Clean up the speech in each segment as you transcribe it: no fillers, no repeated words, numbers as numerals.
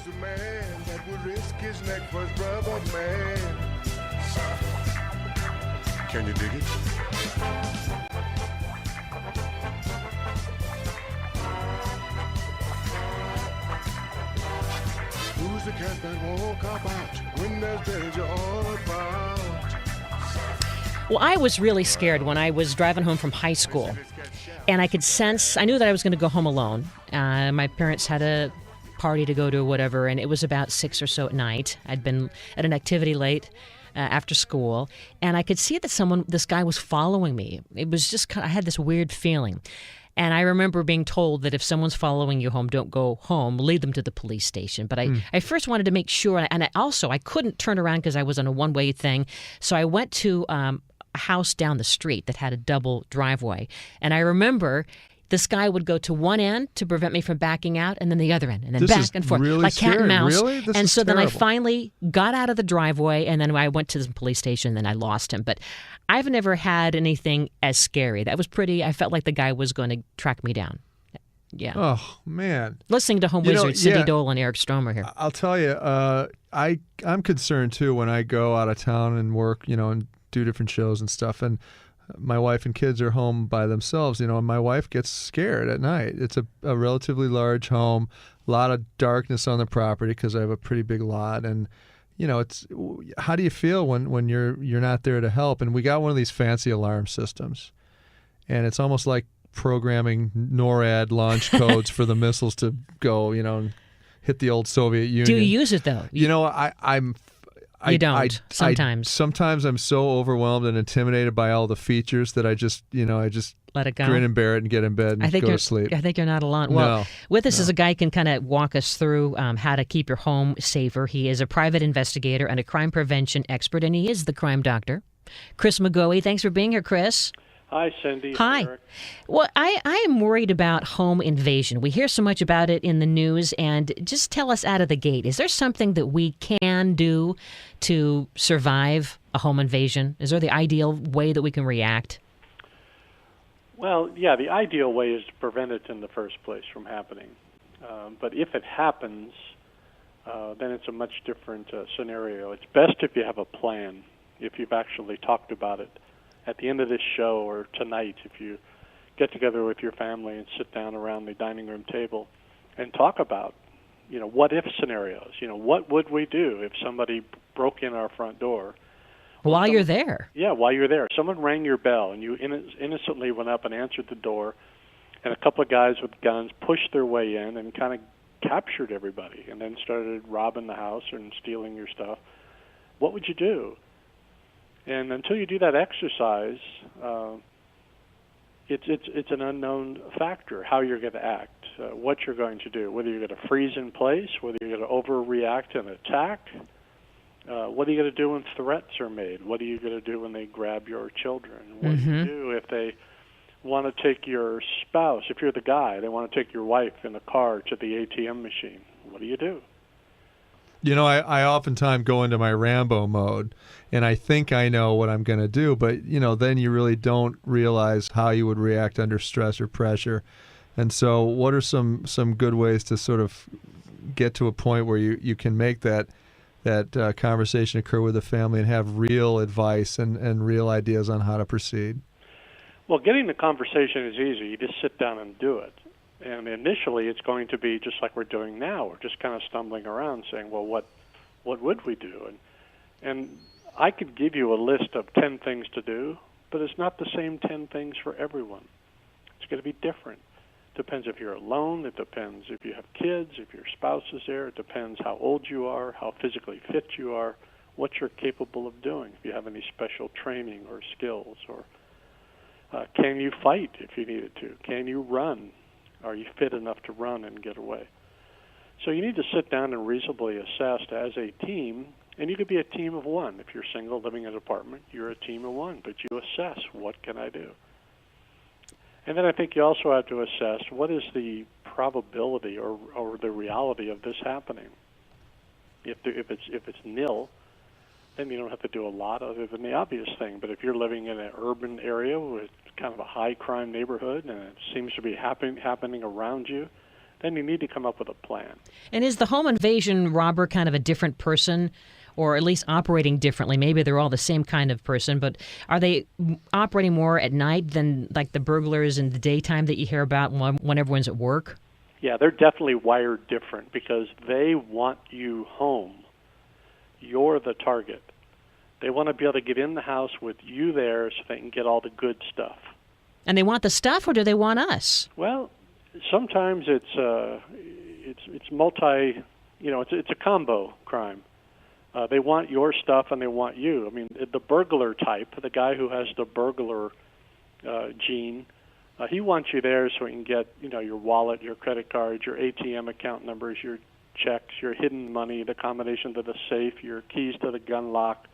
is the man that would risk his neck for his brother, man? Can you dig it? Who's the cat that won't cop out when there's danger all about? Well, I was really scared when I was driving home from high school, and I knew that I was going to go home alone. My parents had a party to go to or whatever, and it was about 6 or so at night. I'd been at an activity late after school, and I could see that this guy was following me. It was just, I had this weird feeling. And I remember being told that if someone's following you home, don't go home, lead them to the police station. But I first wanted to make sure, and I couldn't turn around because I was on a one-way thing. So I went to a house down the street that had a double driveway. And I remember this guy would go to one end to prevent me from backing out, and then the other end, and then back and forth, really like cat and mouse. Really? And so then I terrible. finally got out of the driveway, and then I went to the police station, and then I lost him. But I've never had anything as scary. That was I felt like the guy was going to track me down. Yeah. Oh, man. Listening to Home Wizard, Cindy Dole and Eric Stromer here. I'll tell you, I'm concerned, too, when I go out of town and work, and do different shows and stuff, and my wife and kids are home by themselves, and my wife gets scared at night. It's a relatively large home, a lot of darkness on the property because I have a pretty big lot, and it's how do you feel when you're not there to help? And we got one of these fancy alarm systems, and it's almost like programming NORAD launch codes for the missiles to go, and hit the old Soviet Union. Do you use it though? You don't. Sometimes I'm so overwhelmed and intimidated by all the features that I just let it go. Grin and bear it and get in bed and go to sleep. I think you're not alone. Well, with us is a guy who can kind of walk us through how to keep your home safer. He is a private investigator and a crime prevention expert, and he is the crime doctor. Chris McGoey, thanks for being here, Chris. Hi, Cindy. Hi. Eric. Well, I am worried about home invasion. We hear so much about it in the news, and just tell us out of the gate, is there something that we can do to survive a home invasion? Is there the ideal way that we can react? Well, yeah, the ideal way is to prevent it in the first place from happening. But if it happens, then it's a much different scenario. It's best if you have a plan, if you've actually talked about it. At the end of this show or tonight, if you get together with your family and sit down around the dining room table and talk about, what-if scenarios. What would we do if somebody broke in our front door? While you're there. Yeah, while you're there. Someone rang your bell, and you innocently went up and answered the door, and a couple of guys with guns pushed their way in and kind of captured everybody and then started robbing the house and stealing your stuff. What would you do? And until you do that exercise, it's an unknown factor how you're going to act, what you're going to do, whether you're going to freeze in place, whether you're going to overreact and attack. What are you going to do when threats are made? What are you going to do when they grab your children? What do you do if they want to take your spouse? If you're the guy, they want to take your wife in the car to the ATM machine. What do you do? I oftentimes go into my Rambo mode, and I think I know what I'm going to do, but, then you really don't realize how you would react under stress or pressure. And so what are some good ways to sort of get to a point where you can make that conversation occur with the family and have real advice and real ideas on how to proceed? Well, getting the conversation is easy. You just sit down and do it. And initially, it's going to be just like we're doing now. We're just kind of stumbling around saying, well, what would we do? And I could give you a list of 10 things to do, but it's not the same 10 things for everyone. It's going to be different. Depends if you're alone. It depends if you have kids, if your spouse is there. It depends how old you are, how physically fit you are, what you're capable of doing, if you have any special training or skills, or can you fight if you needed to? Can you run? Are you fit enough to run and get away? So you need to sit down and reasonably assess as a team, and you could be a team of one. If you're single living in an apartment, you're a team of one, but you assess, what can I do? And then I think you also have to assess what is the probability or the reality of this happening. If it's nil, then you don't have to do a lot other than the obvious thing. But if you're living in an urban area with kind of a high crime neighborhood and it seems to be happening around you, then you need to come up with a plan. And is the home invasion robber kind of a different person, or at least operating differently? Maybe they're all the same kind of person, but are they operating more at night than like the burglars in the daytime that you hear about when everyone's at work? Yeah, they're definitely wired different because they want you home. You're the target. They want to be able to get in the house with you there so they can get all the good stuff. And they want the stuff, or do they want us? Well, sometimes it's multi, it's a combo crime. They want your stuff and they want you. I mean, the burglar type, the guy who has the burglar gene, he wants you there so he can get, your wallet, your credit cards, your ATM account numbers, your checks, your hidden money, the combination to the safe, your keys to the gun lock,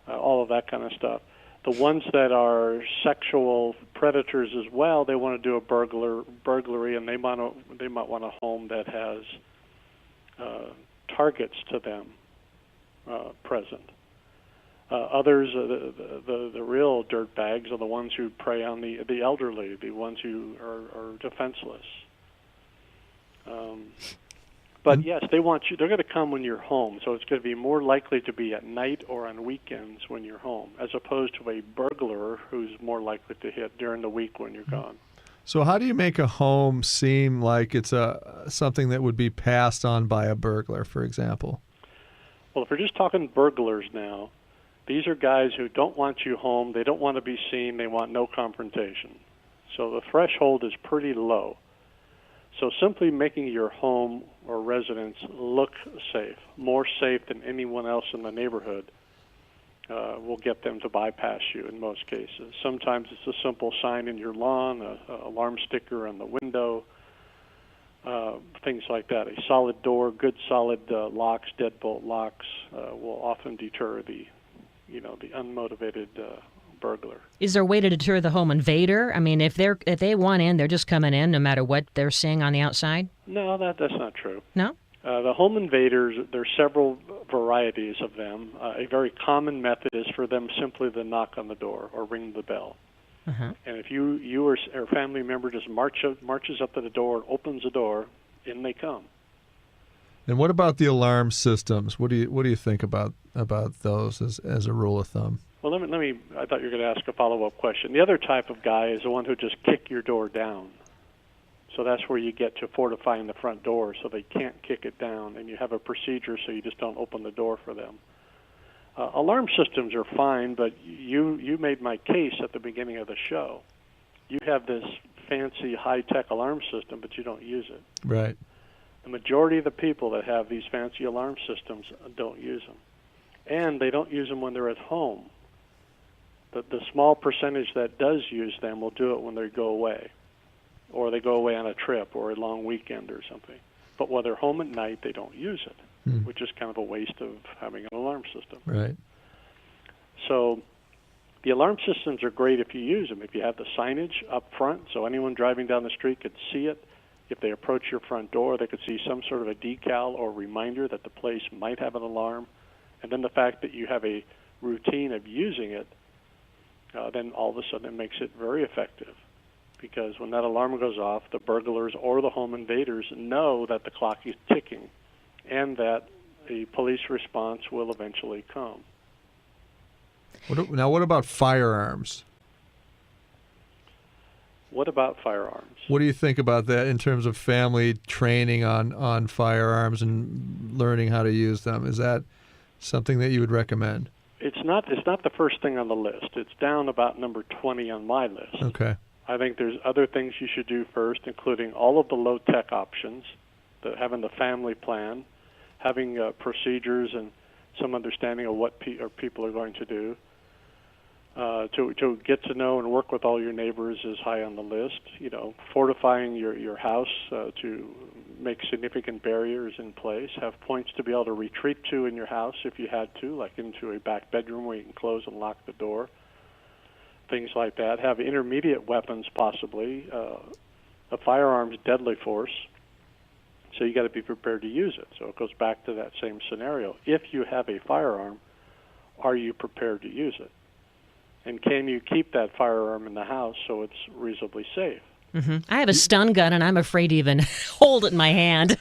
all of that kind of stuff. The ones that are sexual predators as well, they want to do a burglary, and they might want a home that has targets to them present. Others, the real dirt bags, are the ones who prey on the elderly, the ones who are defenseless. But yes, they want you. They're going to come when you're home, so it's going to be more likely to be at night or on weekends when you're home, as opposed to a burglar who's more likely to hit during the week when you're gone. So how do you make a home seem like it's something that would be passed on by a burglar, for example? Well, if we're just talking burglars now, these are guys who don't want you home. They don't want to be seen. They want no confrontation. So the threshold is pretty low. So simply making your home or residence look safe, more safe than anyone else in the neighborhood, will get them to bypass you in most cases. Sometimes it's a simple sign in your lawn, an alarm sticker on the window, things like that. A solid door, good solid locks, deadbolt locks will often deter the unmotivated burglar. Is there a way to deter the home invader? I mean, if they want in, they're just coming in no matter what they're seeing on the outside? No, that's not true. No? The home invaders, there are several varieties of them. A very common method is for them simply to knock on the door or ring the bell. Uh-huh. And if you or a family member just marches up to the door and opens the door, in they come. And what about the alarm systems? What do you think about those as a rule of thumb? Well, let me. I thought you were going to ask a follow-up question. The other type of guy is the one who just kick your door down. So that's where you get to fortifying the front door so they can't kick it down, and you have a procedure so you just don't open the door for them. Alarm systems are fine, but you made my case at the beginning of the show. You have this fancy high-tech alarm system, but you don't use it. Right. The majority of the people that have these fancy alarm systems don't use them. And they don't use them when they're at home. The small percentage that does use them will do it when they go away, or they go away on a trip or a long weekend or something. But while they're home at night, they don't use it, which is kind of a waste of having an alarm system. Right. So the alarm systems are great if you use them. If you have the signage up front so anyone driving down the street could see it. If they approach your front door, they could see some sort of a decal or reminder that the place might have an alarm. And then the fact that you have a routine of using it, then all of a sudden it makes it very effective. Because when that alarm goes off, the burglars or the home invaders know that the clock is ticking and that a police response will eventually come. Now, what about firearms? What about firearms? What do you think about that in terms of family training on firearms and learning how to use them? Is that something that you would recommend? It's not the first thing on the list. It's down about number 20 on my list. Okay. I think there's other things you should do first, including all of the low-tech options, having the family plan, having procedures and some understanding of what people are going to do. To get to know and work with all your neighbors is high on the list. Fortifying your house to make significant barriers in place. Have points to be able to retreat to in your house if you had to, like into a back bedroom where you can close and lock the door. Things like that. Have intermediate weapons possibly. A firearm's deadly force, so you got to be prepared to use it. So it goes back to that same scenario. If you have a firearm, are you prepared to use it? And can you keep that firearm in the house so it's reasonably safe? I have a stun gun, and I'm afraid to even hold it in my hand.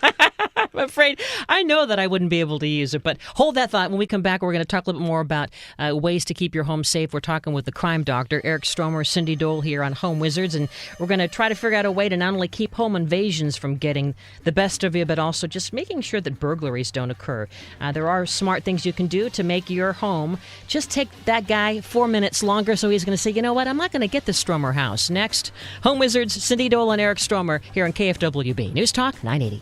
I'm afraid. I know that I wouldn't be able to use it, but hold that thought. When we come back, we're going to talk a little bit more about ways to keep your home safe. We're talking with the crime doctor, Eric Stromer, Cindy Dole here on Home Wizards, and we're going to try to figure out a way to not only keep home invasions from getting the best of you, but also just making sure that burglaries don't occur. There are smart things you can do to make your home just take that guy 4 minutes longer, so he's going to say, you know what, I'm not going to get the Stromer house. Next, Home Wizards, Cindy Dole and Eric Stromer here on KFWB. News Talk 980.